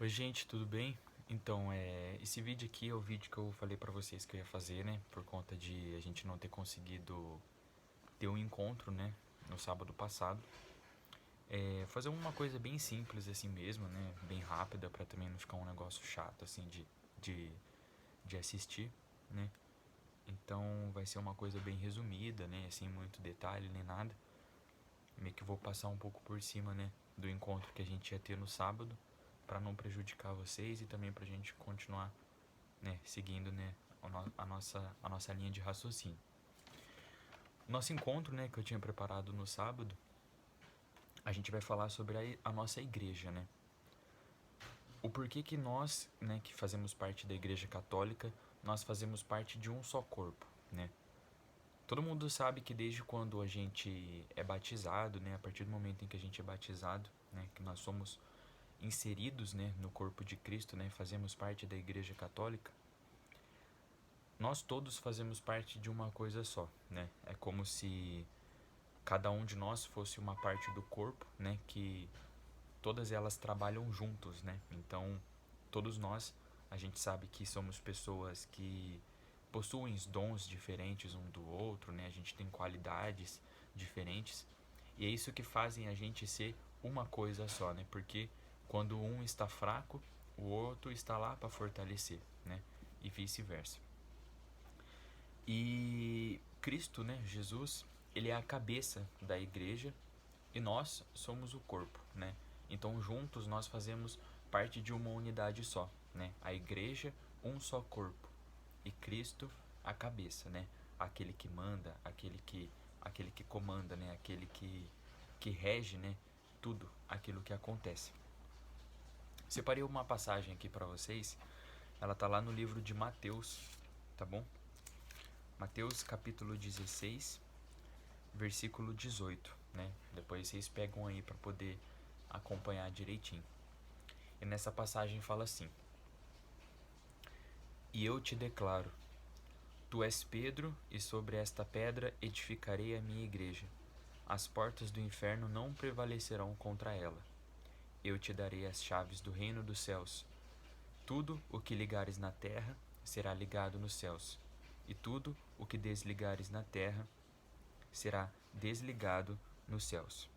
Oi gente, tudo bem? Então, esse vídeo aqui é o vídeo que eu falei pra vocês que eu ia fazer, né? Por conta de a gente não ter conseguido ter um encontro, né? No sábado passado. Fazer uma coisa bem simples assim mesmo, né? Bem rápida pra também não ficar um negócio chato assim de, de assistir, né? Então vai ser uma coisa bem resumida, né? Sem muito detalhe nem nada. Meio que vou passar um pouco por cima, né? Do encontro que a gente ia ter no sábado, pra não prejudicar vocês e também pra gente continuar, né, seguindo, né, a nossa linha de raciocínio. Nosso encontro, né, que eu tinha preparado no sábado, a gente vai falar sobre a nossa igreja, né? O porquê que nós, né, que fazemos parte da igreja católica, nós fazemos parte de um só corpo, né? Todo mundo sabe que desde quando a gente é batizado, né, a partir do momento em que a gente é batizado, né, que nós somos inseridos, né, no corpo de Cristo, né, fazemos parte da igreja católica, nós todos fazemos parte de uma coisa só, né? É como se cada um de nós fosse uma parte do corpo, né? Que todas elas trabalham juntos, né? Então, todos nós, a gente sabe que somos pessoas que possuem dons diferentes um do outro, né? A gente tem qualidades diferentes e é isso que fazem a gente ser uma coisa só, né? Porque quando um está fraco, o outro está lá para fortalecer, né? E vice-versa. E Cristo, né, Jesus, ele é a cabeça da igreja e nós somos o corpo, né? Então juntos nós fazemos parte de uma unidade só, né? A igreja, um só corpo e Cristo, a cabeça, né? Aquele que manda, aquele que comanda, né? Aquele que rege, né? Tudo aquilo que acontece. Separei uma passagem aqui para vocês. Ela tá lá no livro de Mateus, tá bom? Mateus capítulo 16, versículo 18, né? Depois vocês pegam aí para poder acompanhar direitinho. E nessa passagem fala assim: E eu te declaro, tu és Pedro, e sobre esta pedra edificarei a minha igreja. As portas do inferno não prevalecerão contra ela. Eu te darei as chaves do reino dos céus. Tudo o que ligares na terra será ligado nos céus, e tudo o que desligares na terra será desligado nos céus.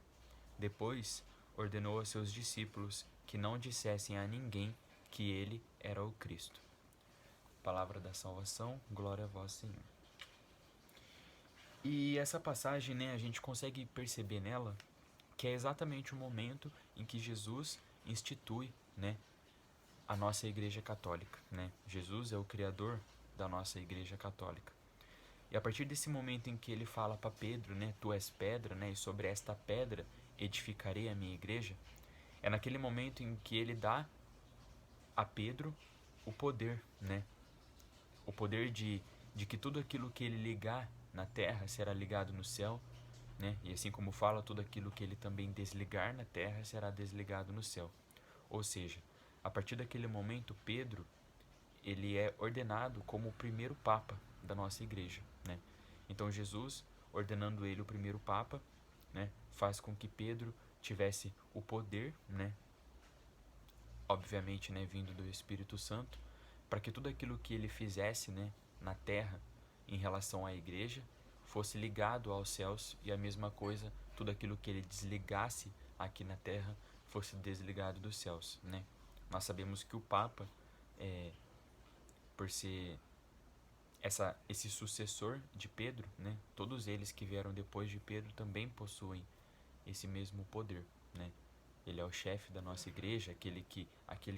Depois ordenou a seus discípulos que não dissessem a ninguém que ele era o Cristo. Palavra da salvação, glória a vós, Senhor. E essa passagem, né, a gente consegue perceber nela que é exatamente o momento em que Jesus institui, né, a nossa igreja católica, né? Jesus é o criador da nossa igreja católica. E a partir desse momento em que ele fala para Pedro, né, tu és pedra, né, e sobre esta pedra edificarei a minha igreja, é naquele momento em que ele dá a Pedro o poder, né? O poder de que tudo aquilo que ele ligar na terra será ligado no céu, né? E assim como fala, tudo aquilo que ele também desligar na terra será desligado no céu. Ou seja, a partir daquele momento, Pedro, ele é ordenado como o primeiro papa da nossa igreja, né? Então Jesus, ordenando ele o primeiro papa, né, faz com que Pedro tivesse o poder, né, obviamente, né, vindo do Espírito Santo, para que tudo aquilo que ele fizesse, né, na terra em relação à igreja fosse ligado aos céus e a mesma coisa, tudo aquilo que ele desligasse aqui na terra fosse desligado dos céus, né? Nós sabemos que o Papa, por ser esse sucessor de Pedro, né? Todos eles que vieram depois de Pedro também possuem esse mesmo poder, né? Ele é o chefe da nossa igreja, aquele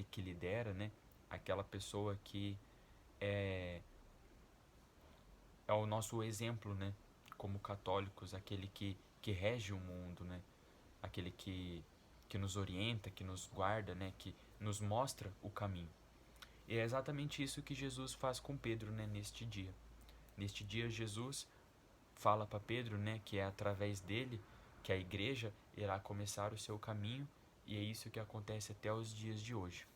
que lidera, né? Aquela pessoa que é, é o nosso exemplo, né? Como católicos, aquele que rege o mundo, né? Aquele que nos orienta, que nos guarda, né? Que nos mostra o caminho. E é exatamente isso que Jesus faz com Pedro, né? Neste dia. Neste dia, Jesus fala para Pedro, né? Que é através dele que a igreja irá começar o seu caminho, e é isso que acontece até os dias de hoje.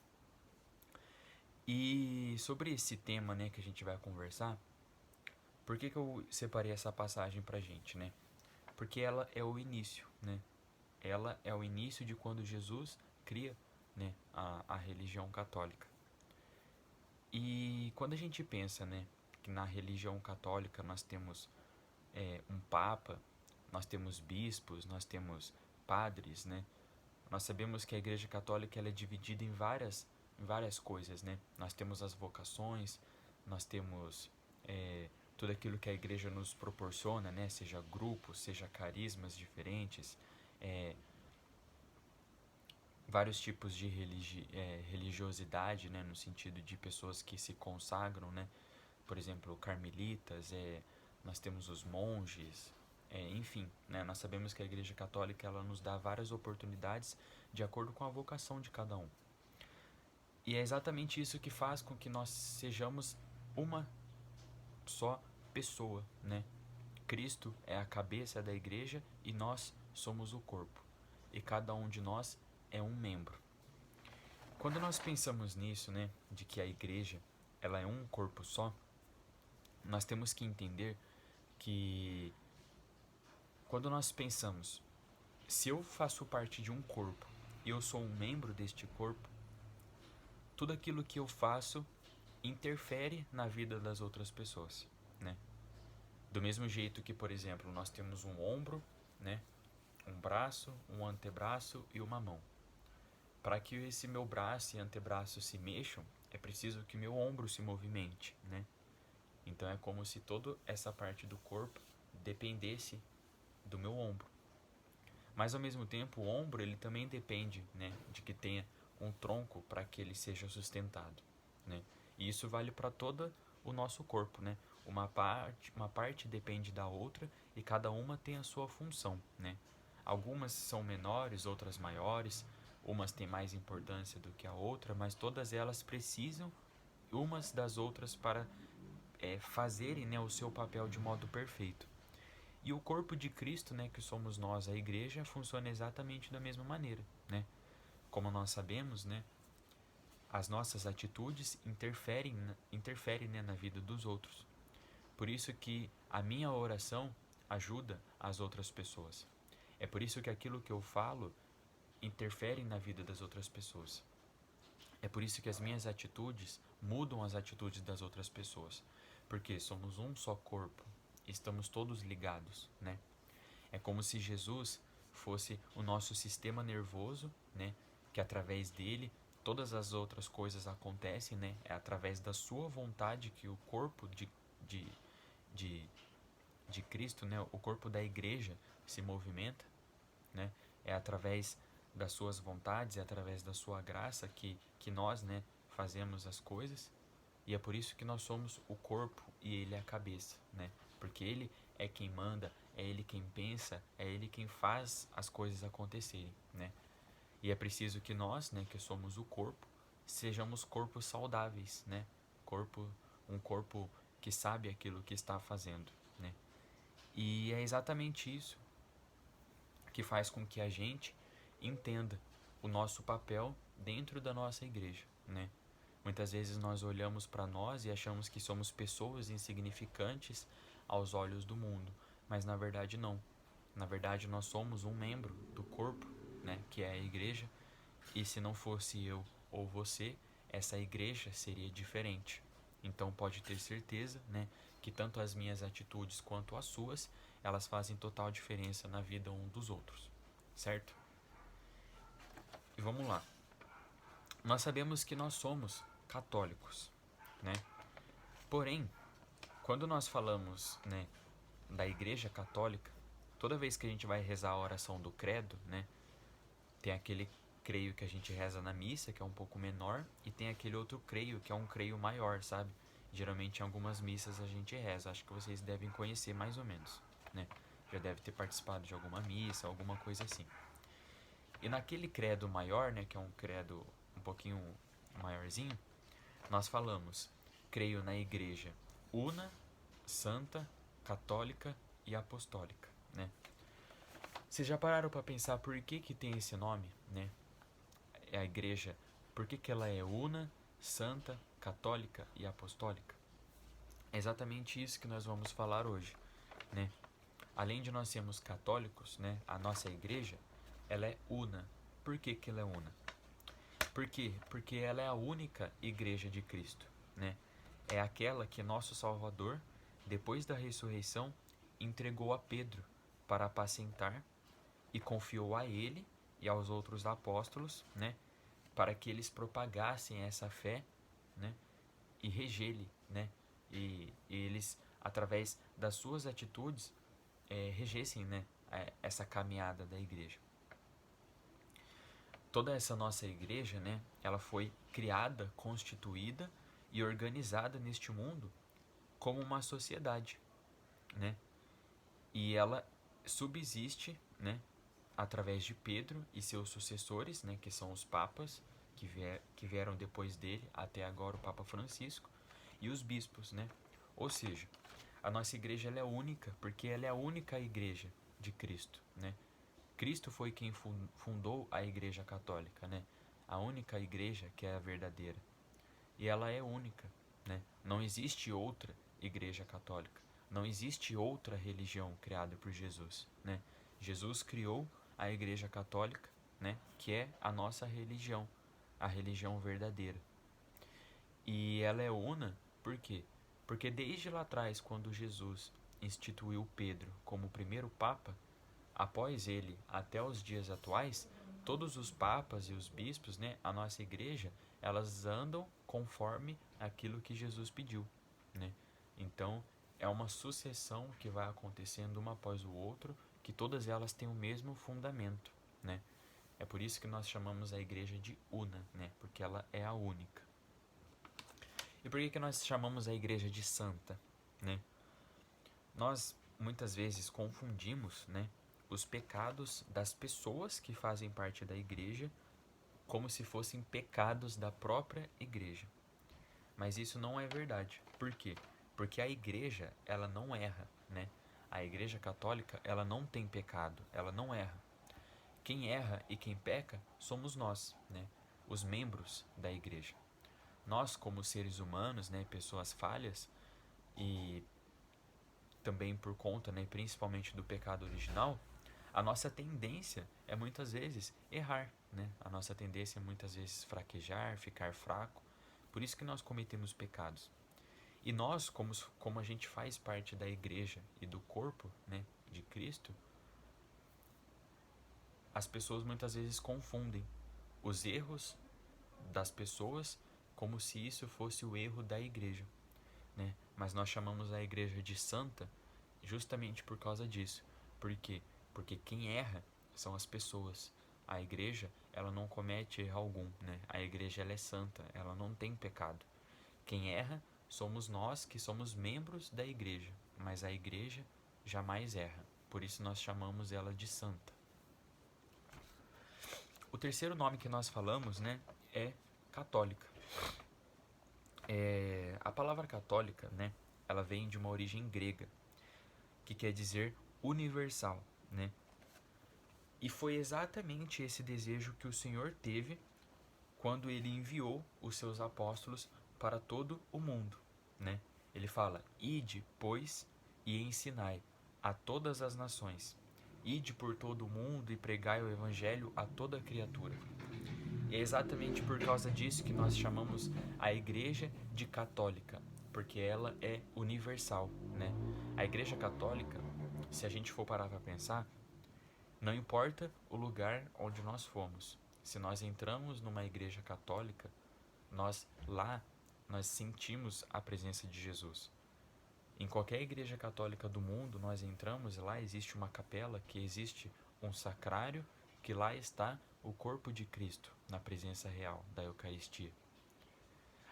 E sobre esse tema, né, que a gente vai conversar, por que eu separei essa passagem pra gente, né? Porque ela é o início, né? Ela é o início de quando Jesus cria, né, a religião católica. E quando a gente pensa, né, que na religião católica nós temos um papa, nós temos bispos, nós temos padres, né? Nós sabemos que a Igreja Católica ela é dividida em várias coisas, né? Nós temos as vocações, nós temos tudo aquilo que a Igreja nos proporciona, né? Seja grupos, seja carismas diferentes, vários tipos de religiosidade, né? No sentido de pessoas que se consagram, né? Por exemplo, carmelitas, nós temos os monges, enfim, né? Nós sabemos que a Igreja Católica ela nos dá várias oportunidades de acordo com a vocação de cada um. E é exatamente isso que faz com que nós sejamos uma só pessoa, né? Cristo é a cabeça da Igreja e nós somos o corpo. E cada um de nós é um membro. Quando nós pensamos nisso, né, de que a Igreja ela é um corpo só, nós temos que entender que quando nós pensamos, se eu faço parte de um corpo e eu sou um membro deste corpo, tudo aquilo que eu faço interfere na vida das outras pessoas, né? Do mesmo jeito que, por exemplo, nós temos um ombro, né, um braço, um antebraço e uma mão. Para que esse meu braço e antebraço se mexam, é preciso que meu ombro se movimente, né? Então é como se toda essa parte do corpo dependesse do meu ombro. Mas ao mesmo tempo o ombro ele também depende, né, de que tenha um tronco para que ele seja sustentado, né? E isso vale para todo o nosso corpo, né? Uma parte depende da outra e cada uma tem a sua função, né? Algumas são menores, outras maiores, umas têm mais importância do que a outra, mas todas elas precisam umas das outras para fazerem, né, o seu papel de modo perfeito. E o corpo de Cristo, né, que somos nós, a igreja, funciona exatamente da mesma maneira, né? Como nós sabemos, né, as nossas atitudes interferem, né, na vida dos outros. Por isso que a minha oração ajuda as outras pessoas. É por isso que aquilo que eu falo interfere na vida das outras pessoas. É por isso que as minhas atitudes mudam as atitudes das outras pessoas. Porque somos um só corpo, estamos todos ligados, né? É como se Jesus fosse o nosso sistema nervoso, né? Que através dele todas as outras coisas acontecem, né? É através da sua vontade que o corpo de, de Cristo, né? O corpo da igreja se movimenta, né? É através das suas vontades, é através da sua graça que nós, né, fazemos as coisas. E é por isso que nós somos o corpo e ele é a cabeça, né? Porque ele é quem manda, é ele quem pensa, é ele quem faz as coisas acontecerem, né? E é preciso que nós, né, que somos o corpo, sejamos corpos saudáveis, né? Um corpo que sabe aquilo que está fazendo, né? E é exatamente isso que faz com que a gente entenda o nosso papel dentro da nossa igreja, né? Muitas vezes nós olhamos para nós e achamos que somos pessoas insignificantes aos olhos do mundo, mas na verdade não. Na verdade nós somos um membro do corpo, né, que é a igreja, e se não fosse eu ou você, essa igreja seria diferente. Então pode ter certeza, né, que tanto as minhas atitudes quanto as suas, elas fazem total diferença na vida um dos outros, certo? E vamos lá. Nós sabemos que nós somos católicos, né? Porém, quando nós falamos, né, da Igreja Católica, toda vez que a gente vai rezar a oração do credo, né, tem aquele creio que a gente reza na missa, que é um pouco menor, e tem aquele outro creio, que é um creio maior, sabe? Geralmente em algumas missas a gente reza, acho que vocês devem conhecer mais ou menos, né? Já deve ter participado de alguma missa, alguma coisa assim. E naquele credo maior, né, que é um credo um pouquinho maiorzinho, nós falamos: creio na igreja una, santa, católica e apostólica, né? Vocês já pararam para pensar por que tem esse nome, né? É a igreja, por que ela é una, santa, católica e apostólica? É exatamente isso que nós vamos falar hoje, né? Além de nós sermos católicos, né, a nossa igreja, ela é una. Por que ela é una? Por quê? Porque ela é a única igreja de Cristo, né? É aquela que nosso Salvador, depois da ressurreição, entregou a Pedro para apacentar e confiou a ele e aos outros apóstolos, né, para que eles propagassem essa fé, né, e regele, né, e eles, através das suas atitudes, regessem, né, essa caminhada da igreja. Toda essa nossa igreja, né, ela foi criada, constituída e organizada neste mundo como uma sociedade, né, e ela subsiste, né, através de Pedro e seus sucessores, né, que são os papas que vieram depois dele, até agora o Papa Francisco, e os bispos, né? Ou seja, a nossa igreja ela é única, porque ela é a única igreja de Cristo, né? Cristo foi quem fundou a Igreja Católica, né? A única igreja que é a verdadeira. E ela é única, né? Não existe outra igreja católica. Não existe outra religião criada por Jesus, né? Jesus criou a Igreja Católica, né? Que é a nossa religião, a religião verdadeira. E ela é una, por quê? Porque desde lá atrás, quando Jesus instituiu Pedro como primeiro papa, após ele até os dias atuais, todos os papas e os bispos, né, a nossa igreja, elas andam conforme aquilo que Jesus pediu, né? Então, é uma sucessão que vai acontecendo uma após o outro, que todas elas têm o mesmo fundamento, né? É por isso que nós chamamos a igreja de una, né? Porque ela é a única. E por que nós chamamos a igreja de santa, né? Nós muitas vezes confundimos, né, os pecados das pessoas que fazem parte da igreja como se fossem pecados da própria igreja. Mas isso não é verdade. Por quê? Porque a igreja, ela não erra, né? A igreja católica, ela não tem pecado, ela não erra. Quem erra e quem peca somos nós, né? Os membros da igreja. Nós, como seres humanos, né, pessoas falhas, e também por conta, né, principalmente do pecado original, a nossa tendência é muitas vezes errar, né? A nossa tendência é muitas vezes fraquejar, ficar fraco. Por isso que nós cometemos pecados. E nós, como a gente faz parte da igreja e do corpo, né, de Cristo, as pessoas muitas vezes confundem os erros das pessoas como se isso fosse o erro da igreja, né? Mas nós chamamos a igreja de santa justamente por causa disso. Por quê? Porque quem erra são as pessoas. A igreja, ela não comete erro algum, né? A igreja, ela é santa, ela não tem pecado. Quem erra somos nós que somos membros da igreja, mas a igreja jamais erra. Por isso nós chamamos ela de santa. O terceiro nome que nós falamos, né, é católica. A palavra católica, né, ela vem de uma origem grega, que quer dizer universal, né? E foi exatamente esse desejo que o Senhor teve quando ele enviou os seus apóstolos para todo o mundo, né? Ele fala: "Ide, pois, e ensinai a todas as nações. Ide por todo o mundo e pregai o evangelho a toda criatura." E é exatamente por causa disso que nós chamamos a igreja de católica, porque ela é universal, né? A igreja católica, se a gente for parar para pensar, não importa o lugar onde nós fomos. Se nós entramos numa igreja católica, nós sentimos a presença de Jesus. Em qualquer igreja católica do mundo, nós entramos e lá existe uma capela, que existe um sacrário, que lá está o corpo de Cristo, na presença real da Eucaristia.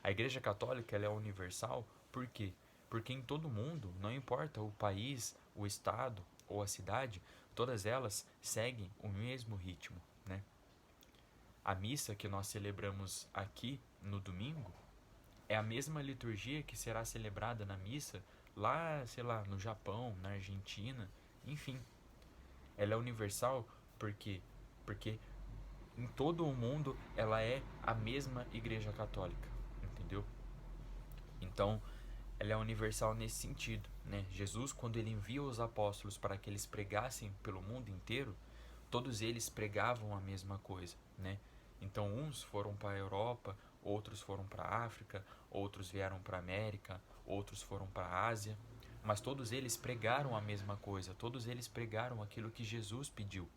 A igreja católica, ela é universal, por quê? Porque em todo mundo, não importa o país, o estado ou a cidade, todas elas seguem o mesmo ritmo, né? A missa que nós celebramos aqui no domingo é a mesma liturgia que será celebrada na missa lá, sei lá, no Japão, na Argentina, enfim. Ela é universal porque em todo o mundo ela é a mesma igreja católica, entendeu? Então, ela é universal nesse sentido, né? Jesus, quando ele envia os apóstolos para que eles pregassem pelo mundo inteiro, todos eles pregavam a mesma coisa, né? Então uns foram para a Europa, outros foram para a África, outros vieram para a América, outros foram para a Ásia, mas todos eles pregaram a mesma coisa, todos eles pregaram aquilo que Jesus pediu.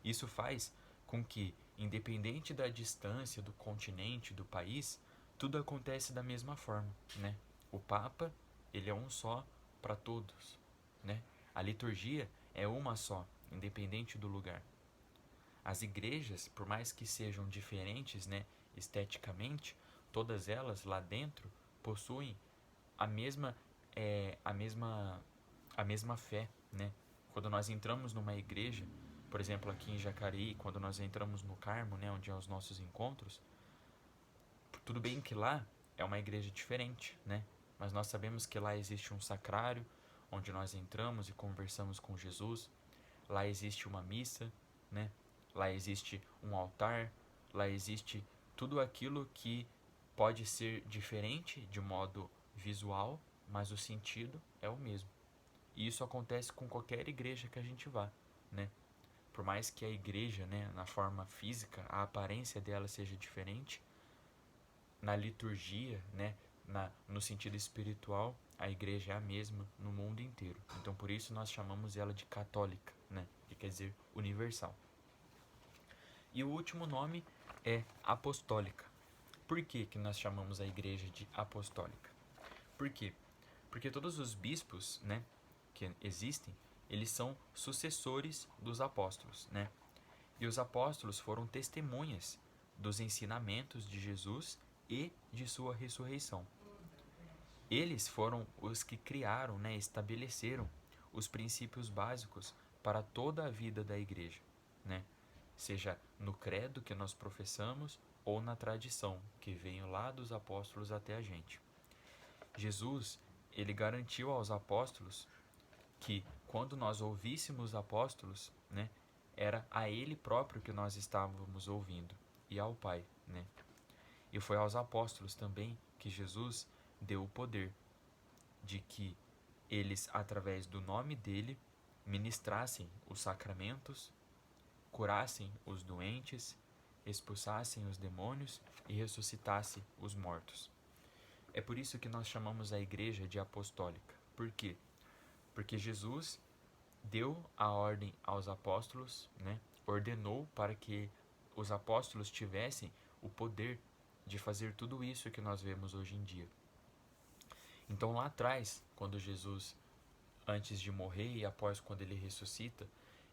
Isso faz com que, independente da distância, do continente, do país, tudo acontece da mesma forma, né? O Papa, ele é um só para todos, né? A liturgia é uma só, independente do lugar. As igrejas, por mais que sejam diferentes, né, esteticamente, todas elas lá dentro possuem a mesma é, a mesma a mesma fé, né? Quando nós entramos numa igreja, por exemplo, aqui em Jacareí, quando nós entramos no Carmo, né, onde é os nossos encontros, tudo bem que lá é uma igreja diferente, né? Mas nós sabemos que lá existe um sacrário onde nós entramos e conversamos com Jesus. Lá existe uma missa, né? Lá existe um altar, lá existe tudo aquilo que pode ser diferente de modo visual, mas o sentido é o mesmo. E isso acontece com qualquer igreja que a gente vá, né? Por mais que a igreja, né, na forma física, a aparência dela seja diferente, na liturgia, né, no sentido espiritual, a igreja é a mesma no mundo inteiro. Então, por isso nós chamamos ela de católica, né, que quer dizer universal. E o último nome é apostólica. Por que que nós chamamos a igreja de apostólica? Por quê? Porque todos os bispos, né, que existem, eles são sucessores dos apóstolos, né? E os apóstolos foram testemunhas dos ensinamentos de Jesus e de sua ressurreição. Eles foram os que criaram, né, estabeleceram os princípios básicos para toda a vida da igreja, né? Seja no credo que nós professamos ou na tradição que veio lá dos apóstolos até a gente. Jesus, ele garantiu aos apóstolos que quando nós ouvíssemos os apóstolos, né, era a ele próprio que nós estávamos ouvindo e ao Pai, né? E foi aos apóstolos também que Jesus deu o poder de que eles, através do nome dele, ministrassem os sacramentos, curassem os doentes, expulsassem os demônios e ressuscitassem os mortos. É por isso que nós chamamos a igreja de apostólica. Por quê? Porque Jesus deu a ordem aos apóstolos, né? Ordenou para que os apóstolos tivessem o poder de fazer tudo isso que nós vemos hoje em dia. Então lá atrás, quando Jesus, antes de morrer e após quando ele ressuscita,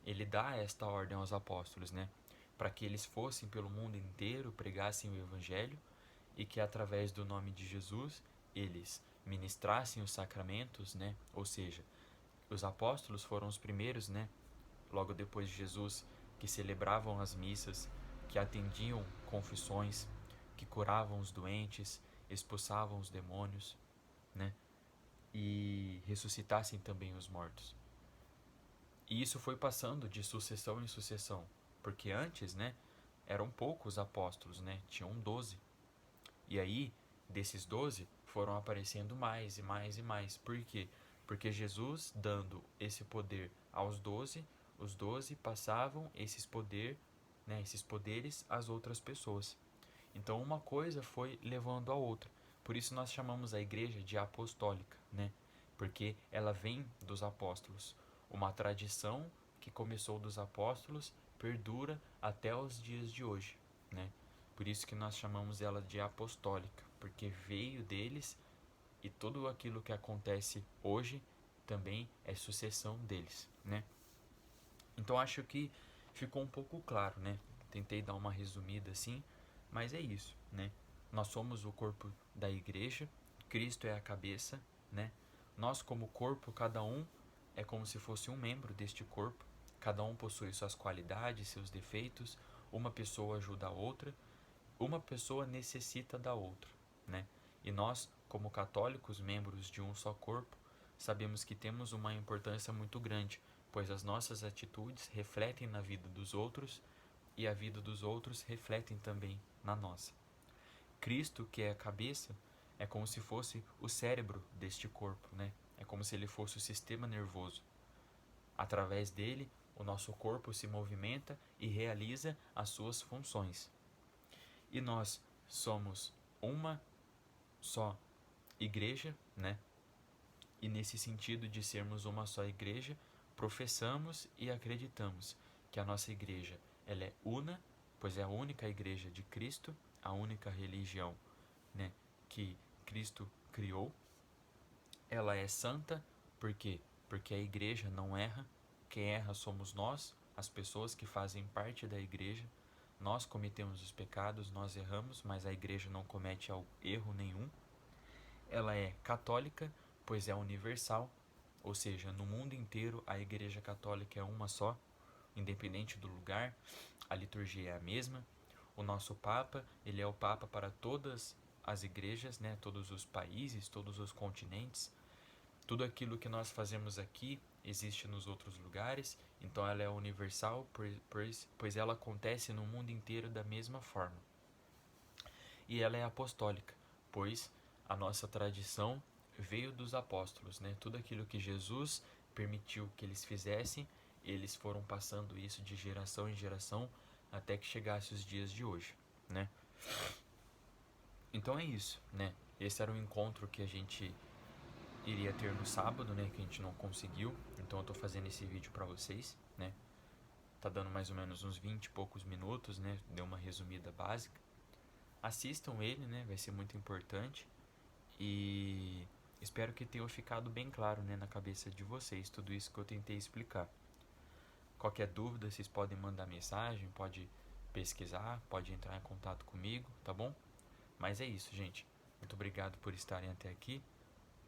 ele dá esta ordem aos apóstolos, né? Para que eles fossem pelo mundo inteiro, pregassem o evangelho e que através do nome de Jesus eles ministrassem os sacramentos, né? Ou seja, os apóstolos foram os primeiros, né? Logo depois de Jesus, que celebravam as missas, que atendiam confissões, que curavam os doentes, expulsavam os demônios, né? E ressuscitassem também os mortos. E isso foi passando de sucessão em sucessão, porque antes, né, eram poucos apóstolos, né? Tinham 12. E aí, desses 12, foram aparecendo mais e mais e mais. Por quê? Porque Jesus, dando esse poder aos 12, os 12 passavam esses poderes às outras pessoas. Então uma coisa foi levando a outra. Por isso nós chamamos a igreja de apostólica, né? Porque ela vem dos apóstolos. Uma tradição que começou dos apóstolos perdura até os dias de hoje, né? Por isso que nós chamamos ela de apostólica, porque veio deles e tudo aquilo que acontece hoje também é sucessão deles, né? Então acho que ficou um pouco claro, né? Tentei dar uma resumida assim, mas é isso, né? Nós somos o corpo da igreja, Cristo é a cabeça, né? Nós como corpo, cada um é como se fosse um membro deste corpo, cada um possui suas qualidades, seus defeitos, uma pessoa ajuda a outra, uma pessoa necessita da outra, né? E nós, como católicos, membros de um só corpo, sabemos que temos uma importância muito grande, pois as nossas atitudes refletem na vida dos outros e a vida dos outros refletem também na nossa. Cristo, que é a cabeça, é como se fosse o cérebro deste corpo, né? É como se ele fosse o sistema nervoso. Através dele, o nosso corpo se movimenta e realiza as suas funções. E nós somos uma só igreja, né? E nesse sentido de sermos uma só igreja, professamos e acreditamos que a nossa igreja ela é una, pois é a única igreja de Cristo, a única religião, né, que Cristo criou. Ela é santa, por quê? Porque a igreja não erra. Quem erra somos nós, as pessoas que fazem parte da igreja. Nós cometemos os pecados, nós erramos, mas a igreja não comete erro nenhum. Ela é católica, pois é universal, ou seja, no mundo inteiro a igreja católica é uma só, independente do lugar, a liturgia é a mesma. O nosso Papa, ele é o Papa para todas as igrejas, né, todos os países, todos os continentes. Tudo aquilo que nós fazemos aqui existe nos outros lugares, então ela é universal, pois ela acontece no mundo inteiro da mesma forma. E ela é apostólica, pois a nossa tradição veio dos apóstolos, né? Tudo aquilo que Jesus permitiu que eles fizessem, eles foram passando isso de geração em geração até que chegasse os dias de hoje, né? Então é isso, né? Esse era o encontro que a gente iria ter no sábado, né, que a gente não conseguiu. Então eu tô fazendo esse vídeo pra vocês, né? Tá dando mais ou menos uns 20 e poucos minutos, né? Deu uma resumida básica. Assistam ele, né? Vai ser muito importante. E espero que tenha ficado bem claro, né, na cabeça de vocês tudo isso que eu tentei explicar. Qualquer dúvida, vocês podem mandar mensagem, pode pesquisar, pode entrar em contato comigo, tá bom? Mas é isso, gente. Muito obrigado por estarem até aqui,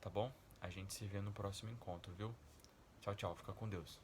tá bom? A gente se vê no próximo encontro, viu? Tchau, tchau. Fica com Deus.